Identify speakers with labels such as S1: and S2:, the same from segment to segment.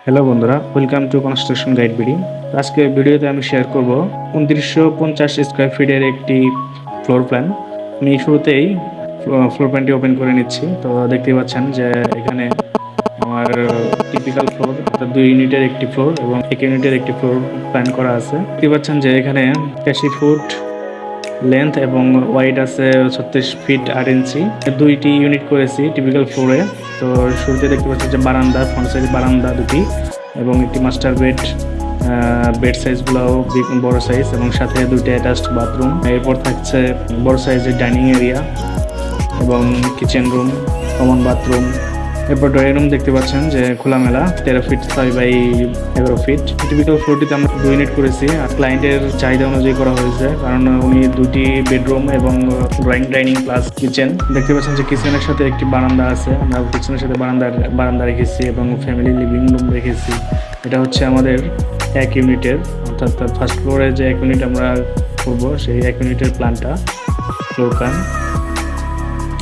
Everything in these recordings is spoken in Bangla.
S1: হ্যালো বন্ধুরা, welcome to construction guide BD. আজকের ভিডিওতে আমি শেয়ার করব 2950 স্কোয়ার ফিটের একটি ফ্লোর প্ল্যান। আমি শুরুতেই ফ্লোর প্ল্যানটি ওপেন করে নিচ্ছি। তো দেখতেই পাচ্ছেন যে এখানে আমার টিপিক্যাল ফ্লোর অর্থাৎ 2 ইউনিটের একটি ফ্লোর এবং 1 ইউনিটের একটি ফ্লোর প্ল্যান করা আছে। দেখতে পাচ্ছেন যে এখানে 80 ফুট লেন্থ এবং ওয়াইড আছে 36 ফিট 8 ইঞ্চি। 2টি ইউনিট করেছি টিপিক্যাল ফ্লোরে। তো শুরুতে দেখতে পাচ্ছি যে বারান্দা, ফ্রন্ট সাইড বারান্দা দুটি এবং একটি মাস্টার বেড। বেড সাইজগুলোও বড় সাইজ এবং সাথে 2টি অ্যাটাচড বাথরুম। এরপর থাকছে বড় সাইজের ডাইনিং এরিয়া এবং কিচেন রুম, কমন বাথরুম। এরপর ড্রয়িং রুম দেখতে পাচ্ছেন যে খোলামেলা 13 ফিট 6 বাই 11 ফিট। টিপিক্যাল ফ্লোরটিতে আমরা 2 ইউনিট করেছি আর ক্লায়েন্টের চাহিদা অনুযায়ী করা হয়েছে, কারণ উনি 2টি বেডরুম এবং ডাইনিং প্লাস কিচেন দেখতে পাচ্ছেন যে কিচেনের সাথে একটি বারান্দা আছে। আমরা কিচেনের সাথে বারান্দা রেখেছি এবং ফ্যামিলি লিভিং রুম রেখেছি। এটা হচ্ছে আমাদের 1 ইউনিটের, অর্থাৎ ফার্স্ট ফ্লোরে যে 1 ইউনিট আমরা করবো সেই 1 ইউনিটের প্ল্যানটা, ফ্লোর প্ল্যান।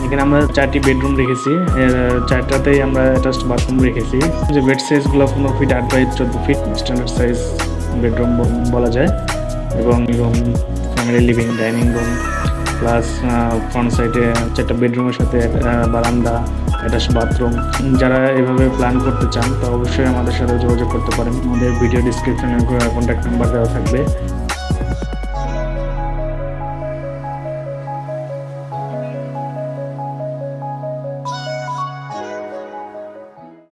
S1: এখানে আমরা 4টি বেডরুম রেখেছি, চারটাতেই আমরা অ্যাটাচড বাথরুম রেখেছি। যে বেড সাইজগুলো 15 feet 8 by 14 feet standard size bedroom বলা যায়। এবং room, family living, dining room plus front সাইডে 4টা বেডরুমের সাথে বারান্দা, অ্যাটাচড বাথরুম। যারা এভাবে প্ল্যান করতে চান তো অবশ্যই আমাদের সাথে যোগাযোগ করতে পারেন। আমাদের ভিডিও ডিসক্রিপশনে কন্ট্যাক্ট নাম্বার দেওয়া থাকবে।